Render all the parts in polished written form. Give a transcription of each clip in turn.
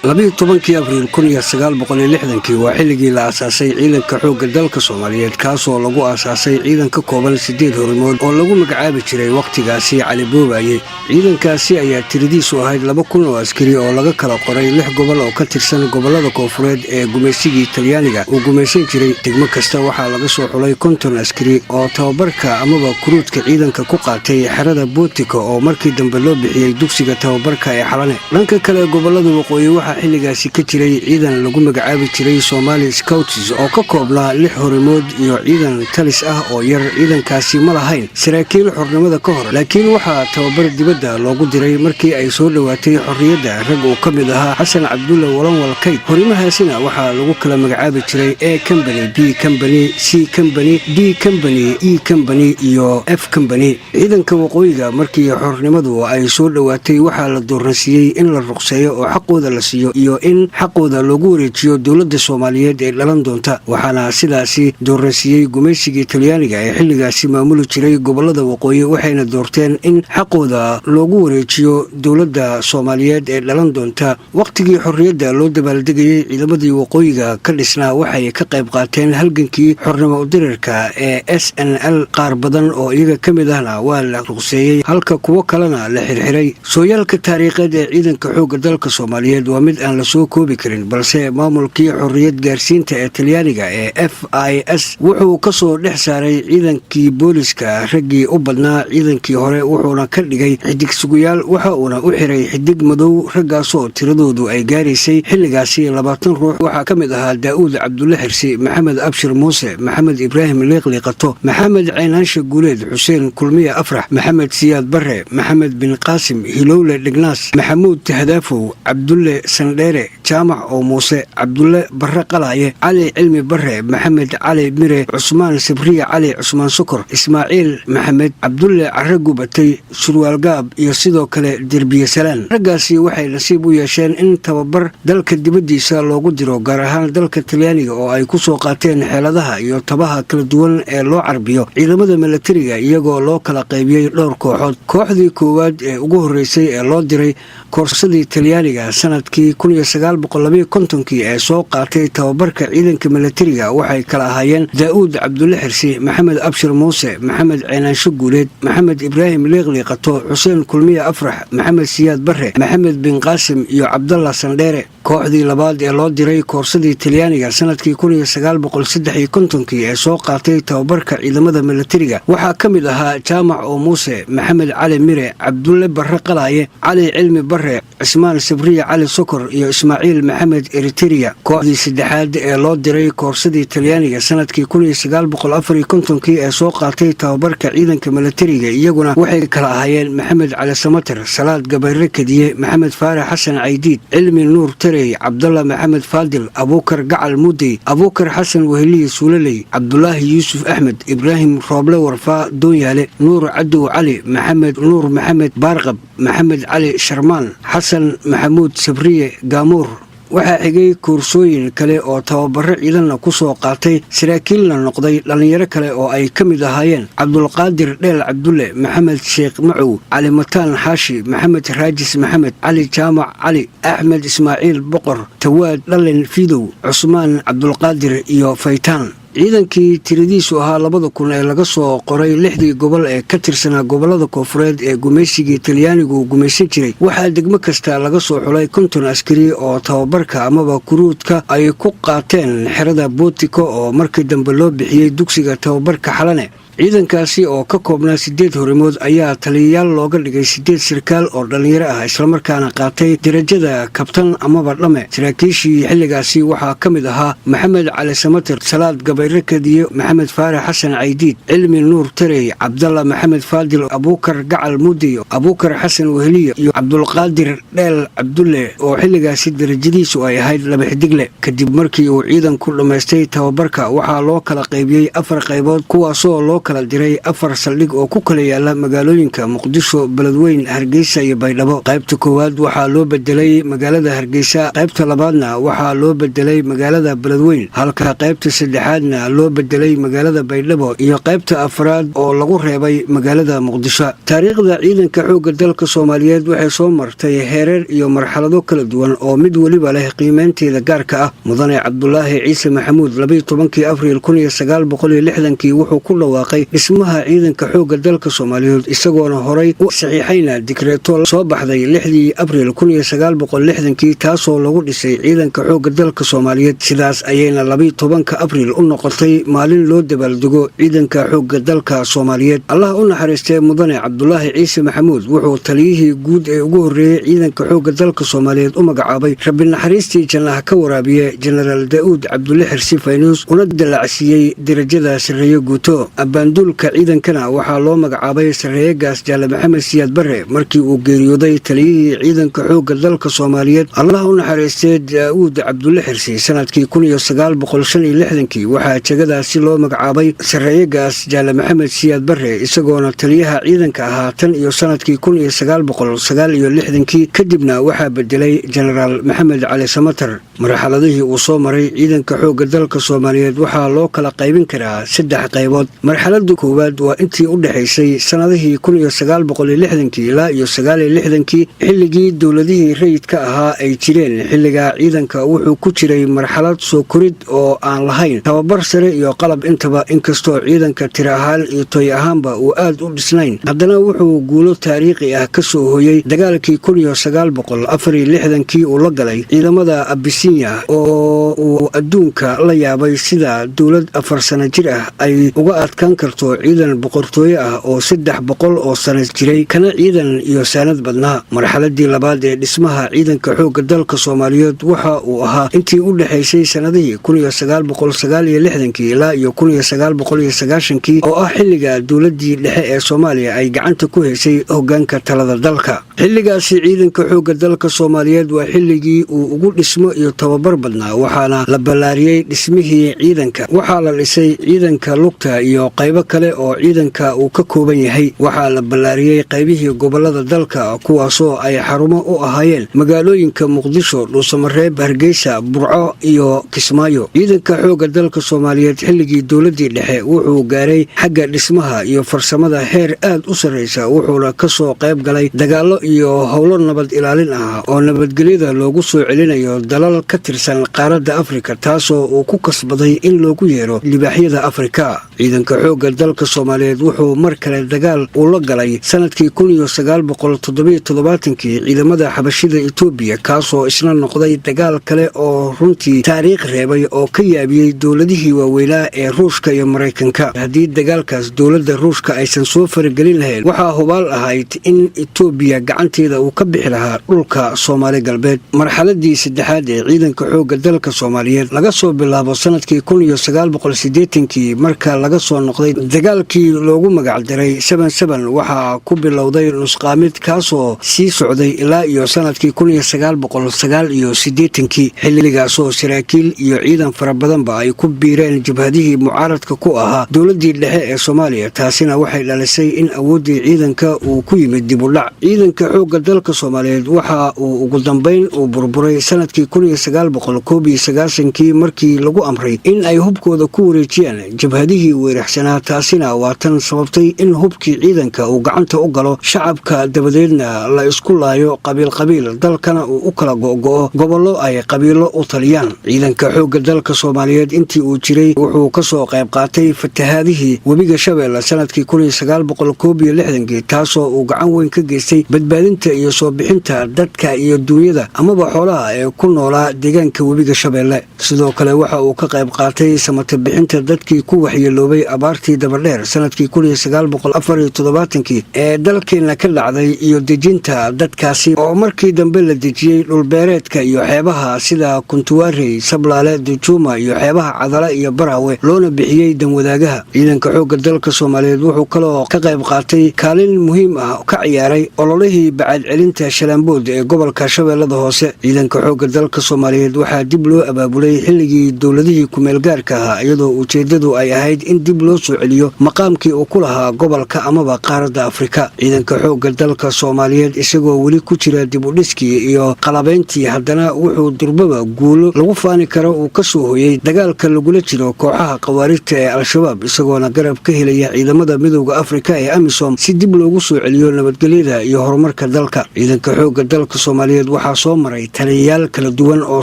12 abriil 1960 waa xilligii la aasaasay ciidanka xoogga dalka Soomaaliyeed kaasoo lagu aasaasay ciidan ka kooban 8 horimood oo lagu magacaabi jiray waqtigaasi Cali Boobaye. ciidankaasi ayaa tiradiisu ahayd 2,000 oo askari oo laga kala qoray 6 gobol oo ka tirsan gobolada koonfureed ee gumaysigii Talyaaniga uu gumaysan jiray. degmo kasta waxaa laga soo xulay 50 askari oo tababarka amaba kuruudka ciidanka ku qaatay xerada Bootika oo markii dambe loo bixiyay dugsiga tababarka ee Xalane. dhanka kale gobolada waqooyi xilligaasi ka jiray ciidan lagu magacaabi jiray Somali Scouts oo ka koobnaa 6 horimood iyo ciidan talis ah oo yar. ciidankaasi ma lahayn saraakiil xornimada ka hor, laakiin waxaa tababar dibadda loogu diray markii ay soo dhawaatay xorriyadda. rag uu ka mid ahaa Xasan Cabdulle Walanwal Kayd. horimahaasina waxaa lagu kala magacaabi jiray A Company, B Company, C Company, D Company, E Company iyo F Company. ciidanka waqooyiga markii xornimadu ay soo dhawaatay waxaa la dooransiiyey in la ruqseeyo oo xaqooda la siiyo iyo in xaqooda loogu wareejiyo dowladda Soomaaliyeed ee dhalan doonta. waxaana sidaasi dooransiiyey gumaysigii Talyaaniga ee xilligaasi maamuli jiray gobolada waqooyi, waxayna doorteen in xaqooda loogu wareejiyo dowladda Soomaaliyeed ee dhalan doonta. waqtigii xorriyadda loo dabaaldegayay ciidamadii waqooyiga ka dhisnaa waxay ka qayb qaateen halgankii xornimo u dirirka ee SNL. qaar badan oo iyaga ka mid ahna waa la ruqseeyey halka kuwo kalena la xirxiray. sooyaalka taariikheed ee ciidanka xoogga dalka Soomaaliyeed waa mid aan la soo koobi karin, balse maamulkii xorriyad gaarsiinta ee Talyaaniga ee FIS wuxuu ka soo dhex saaray ciidankii booliska raggii u badnaa ciidankii hore, wuxuuna ka dhigay xidig sugayaal. waxa uuna u xiray xidig madow raggaasoo tiradoodu ay gaaraysay xilligaasi 20 ruux. waxaa ka mid ahaa Daa'uud Cabdulle Xirsi, Maxamed Abshir Muuse, Maxamed Ibraahim Liiqliqato, Maxamed Caynaanshe Guuleed, Xuseen Kulmiye Afrax, Maxamed Siyaad Barre, Maxamed bin Qaasim Hilowle Dhignaas, Maxamuud Tahdaafow, Cabdulle Sandheere, jaamac oo muuse, Cabdulle Barre Qalaaye, Cali Cilmi Barre, Maxamed Cali Mire, Cusmaan Sabriye Cali, Cusmaan Sokor, Ismaaciil Maxamed, Cabdulle Carre Gubatay, Surwaal Gaab iyo sidoo kale Derbiye Salaan. raggaasi waxay nasiib u yeesheen in tababar dalka dibaddiisa loogu diro, gaar ahaan dalka Talyaaniga oo ay ku soo qaateen xeeladaha iyo tabaha kala duwan ee loo carbiyo ciidamada milatariga iyagoo loo kala qaybiyey dhowr kooxood. kooxdii koowaad ee ugu horreysay ee loo diray koorsadii Talyaaniga sanadkii 1952 ee soo qaatay tababarka ciidanka milatariga waxay kala ahaayeen Daa'uud Cabdulle Xirsi, Maxamed Abshir Muuse, Maxamed Caynaanshe Guuleed, Maxamed Ibraahim Liiqliqato, Xuseen Kulmiye Afrax, Maxamed Siyaad Barre, Maxamed bin Qaasim iyo Cabdalla Sandheere. kooxdii labaad ee loo diray koorsadii Talyaaniga sanadkii 1953 ee soo qaatay tababarka ciidamada milatariga waxaa ka mid ahaa jaamac oo muuse, Maxamed Cali Mire, Cabdulle Barre Qalaaye, Cali Cilmi Barre, Cismaan Sabriye Cali Sokor iyo Ismaaciil Maxamed Eritrea. kooxdii saddexaad ee loo diray koorsadii Talyaaniga sanadkii 1954 ee soo qaatay tababarka ciidanka milatariga iyaguna waxay kala ahaayeen Maxamed Cali Samatar, Salaad Gabayre Kadiye, Maxamed Faarax Xasan Caydiid, Cilmi Nuur Tarey, Cabdalla Maxamed Faadil, Abuukar Gacal Mudey, Abuukar Xasan Weheliye Suulaley, Cabdulaahi Yuusuf Axmed, Ibraahim Rooble Warfaa Doonyaale, Nuur Cadow Cali, Maxamed Nuur Maxamed Baarqab, Maxamed Cali Sharmaan, Xasan Maxamuud Sabriye Gaamuur. waxaa xigay koorsooyin kale oo tababaro ciidanna ku soo qaatay, saraakiilna noqday dhallinyaro kale oo ay ka mid ahaayeen Cabdulqaadir Dheel Cabdulle, Maxamed Sheekh Macow, Cali Mataan Xaashi, Maxamed Raajis Maxamed, Cali Jaamac Cali, Axmed Ismaaciil Boqor, Tawaad Dhalin Fidow, Cusmaan Cabdulqaadir iyo Faytaan. ciidankii tiradiisu ahaa 2000 ee laga soo qoray 6 gobol ee ka tirsanaa gobolada koonfureed ee gumaysigii Talyaanigu gumaysan jiray waxaa degmo kasta laga soo xulay 50 askari oo tababarka amaba kuruudka ay ku qaateen xerada Bootika oo markii dambe loo bixiyay dugsiga tababarka Xalane. ciidankaasi oo ka koobnaa 8 horimood ayaa taliyayaal looga dhigay 8 sarkaal oo dhalinyaro ah islamarkaana qaatay darajada kabtan amaba dhame. saraakiishii xilligaasi waxaa ka mid ahaa Maxamed Cali Samatar, Salaad Gabayre Kadiye, Maxamed Faarax Xasan Caydiid, Cilmi Nuur Tarey, Cabdalla Maxamed Faadil, Abuukar Gacal Mudey, Abuukar Xasan Weheliye iyo Cabdulqaadir Dheel Cabdulle oo xilligaasi darajadiisu ay ahayd 2 xidigle. kadib markii uu ciidanku dhammaystay tababarka waxaa loo kala qaybiyey 4 qaybood kuwaasoo loo kala diray 4 saldhig oo ku kala yaala magaalooyinka Muqdisho, Beledweyne, Hargeysa iyo Baydhabo. qaybta koowaad waxaa loo bedelay magaalada Hargeysa, qaybta labaadna waxaa loo bedelay magaalada Beledweyne, halka qaybta saddexaadna loo bedelay magaalada Baydhabo iyo qaybta afraad oo lagu reebay magaalada Muqdisho. taariikhda ciidanka xoogga dalka Soomaaliyeed waxay soo martay heerar iyo marxalado kala duwan oo mid waliba leh qiimeynteeda gaarka ah. mudane Cabdulaahi Ciise Maxamuud 12 Abriil 1960 wuxuu ku dhawaaqay dhismaha ciidanka xoogga dalka Soomaaliyeed isagoona horay u saxiixayna dikreeto soo baxday 6 Abriil 1960 taasoo lagu dhisay ciidanka xoogga dalka Soomaaliyeed. sidaas ayayna 12 Abriil u noqotay maalin loo dabaaldego ciidanka xoogga dalka Soomaaliyeed. allah u naxariistay mudane Cabdulaahi Ciise Maxamuud wuxuu taliyihii guud ee ugu horeeyay ciidanka xoogga dalka Soomaaliyeed u magacaabay rabbi naxariistii jannaha ka waraabiye General Daawud Cabdulle Xirsi Faynus una dalacsiyay darajada sareeyo guuto. abaanduulka ciidankana waxaa loo magacaabay sareegaas Jaale Maxamed Siyaad Barre markii uu geeriyooday taliyihii ciidanka xoogga dalka Soomaaliyeed. allah u naxariistay Daawud Cabdulle Xirsi sanadkii 1965 waxaa jagadaasi loo magacaabay sareegaas Jaale Maxamed Siyaad Barre isagoona taliyaha ciidanka ahaa tan iyo sanadkii 1969 kadibna waxaa bedelay General Maxamed Cali Samatar. marxaladihii uu soo maray ciidanka xoogga dalka Soomaaliyeed waxaa loo kala qaybin karaa 3 qaybood. marxaladda koowaad waa intii u dhaxaysay sanadihii 1960 ilaa 1969 xilligii dowladihii rayidka ahaa ay jireen. xilligaa ciidanka wuxuu ku jiray marxalad soo korid oo aan lahayn tababar sare iyo qalab intaba. inkastoo ciidanka tiro ahaan iyo toy ahaanba uu aad u dhisnayn, haddana wuxuu guulo taariikhi ah ka soo hooyay dagaalkii 1964 uu la galay ciidamada Abisinya oo uu adduunka la yaabay sida dowlad 4 sano jir ah ay uga adkaan karto ciidan boqortooyo ah oo 300 oo sano jiray kana ciidan iyo saanad badnaa. marxaladii labaad ee dhismaha ciidanka xoogga dalka Soomaaliyeed waxa uu ahaa intii u dhaxaysay sanadihii 1969 ilaa 1990 oo ah xilliga dowladii dhexe ee Soomaaliya ay gacanta ku haysay hoggaanka talada dalka. xilligaasi ciidanka xoogga dalka Soomaaliyeed waa xilligii uu ugu dhismo iyo tababar badnaa, waxaana la ballaariyay dhismihii ciidanka. waxaa la dhisay ciidanka lugta iyo qaybo kale oo ciidanka uu ka kooban yahay. waxaa la ballaariyay qaybihii gobolada dalka kuwaasoo ay xarumo u ahaayeen magaalooyinka Muqdisho, Dhuusamareeb, Hargeysa, Burco iyo Kismaayo. ciidanka xoogga dalka Soomaaliyeed xilligii dowladii dhexe wuxuu gaaray xagga dhismaha iyo farsamada heer aad u sarreysa, wuxuuna ka soo qayb galay dagaallo iyo howlo nabad ilaalin ah oo nabadgelyada loogu soo celinayo dalal ka tirsan qaaradda Afrika, taasoo uu ku kasbaday in loogu yeero libaaxyada Afrika. ciidanka xoogga dalka Soomaaliyeed wuxuu mar kale dagaal u la galay sanadkii 1977 ciidamada xabashida Itoobiya, kaasoo isna noqday dagaal kale oo runtii taariikh reebay oo ka yaabiyey dowladihii waaweynaa ee Ruushka iyo Mareykanka. haddii dagaalkaas dowladda Ruushka aysan soo faragelin lahayn, waxaa hubaal ahayd in Itoobiya gacanteeda uu ka bixi lahaa dhulka Soomaali galbeed. marxaladii saddexaad ee ciidanka xoogga dalka Soomaaliyeed laga soo bilaabo sanadkii 1980 marka laga soo noqday dagaalkii loogu magac daray 77 waxaa ku bilowday nusqaamid kaasoo sii socday ilaa iyo sanadkii 1989 xilligaasoo saraakiil iyo ciidan fara badanba ay ku biireen jabhadihii mucaaradka ku ahaa dowladii dhexe ee Soomaaliya. taasina waxay dhalisay in awooddii ciidanka uu ku yimid dib u dhac. ciidanka xoogga dalka Soomaaliyeed waxa uu ugu dambeyn uu burburay sanadkii 1991 markii lagu amray in ay hubkooda ku wareejiyaan jabhadihii weerarsanaa. taasina waa tan sababtay in hubkii ciidanka uu gacanta u galo shacabka, dabadeedna la isku laayo qabiil dalkana uu u kala go'go'o gobollo ay qabiilo u taliyaan. ciidanka xoogga dalka Soomaaliyeed intii uu jiray wuxuu ka soo qayb qaatay fatahaadihii webiga Shabeelle sanadkii 1961 taasoo uu gacan weyn ka geystay badbaadinta iyo soo bixinta dadka iyo duunyada amaba xoolaha ee ku noolaa deegaanka webiga Shabeelle. sidoo kale waxa uu ka qayb qaatay samata bixinta dadkii ku waxyeeloobay abaartii dabadheer sanadkii 1974 ee dalkeena ka dhacday iyo dejinta dadkaasi oo markii dambe la dejiyey dhulbeereedka iyo xeebaha sida Kuntuwaarey, Sablaale, Dujuuma iyo xeebaha Cadala iyo Barawe loona bixiyey danwadaagaha. ciidanka xoogga dalka Soomaaliyeed wuxuu kaloo ka qayb qaatay kaalin muhiim ah ka ciyaaray ololihii degmadii bacad celinta Shalambood ee gobolka Shabeellada Hoose. Ciidanka xoogga dalka Soomaaliyeed waxaa dib loo abaabulay xilligii dowladihii ku meel gaarka ahaa iyadoo ujeedadu ay ahayd in dib loo soo celiyo maqaamkii uu ku lahaa gobolka amaba qaaradda Afrika. Ciidanka xoogga dalka Soomaaliyeed isagoo weli ku jira dib u dhiskii iyo qalabayntii haddana wuxuu durbaba guulo lagu faani karo uu ka soo hoyay dagaalka lagula jiro kooxaha khawaarijta ee Al-Shabaab isagoona garab ka helaya ciidamada midowga Afrika ee AMISOM si dib loogu soo celiyo nabadgelyada iyo horumarka dalka. Ciidanka xoogga dalka Soomaaliyeed waxaa soo maray taliyayaal kala duwan oo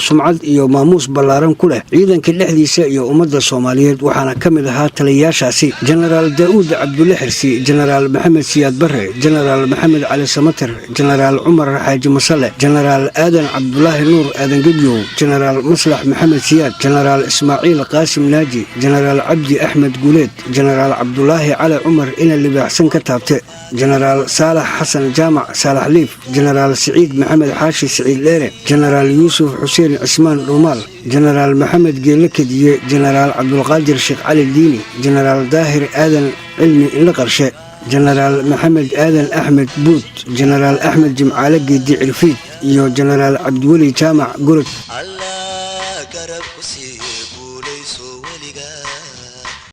sumcad iyo maamuus ballaaran ku leh ciidanka dhexdiisa iyo ummadda Soomaaliyeed waxaana ka mid ahaa taliyayaashaasi Generaal Daawud Cabdulle Xirsi, Generaal Maxamed Siyaad Barre, Generaal Maxamed Cali Samatar, Generaal Cumar Xaaji Masale, Generaal Aadan Cabdullaahi Nuur Aadan Gedyow, Generaal Maslax Maxamed Siyaad, Generaal Ismaaciil Qaasim Naaji, Generaal Cabdi Axmed Guuleed, Generaal Cabdullaahi Cali Cumar ina libaaxsan ka taabte, Generaal Saalax Xasan Jaamac Saalax Liif, Generaal Siciid Maxamed Xaashi Siciid Dheere, Generaal Yuusuf Xuseen Cismaan Dhuumaal, Generaal Maxamed Geele Kadiye, Generaal Cabdulqaadir Sheekh Cali Diini, Generaal Daahir Aadan Cilmi Indho Qarshe, Generaal Maxamed Aadan Axmed Buud, Generaal Axmed Jimcaale Geedi Cirfiid iyo Generaal Cabdiweli Jaamac Gurud.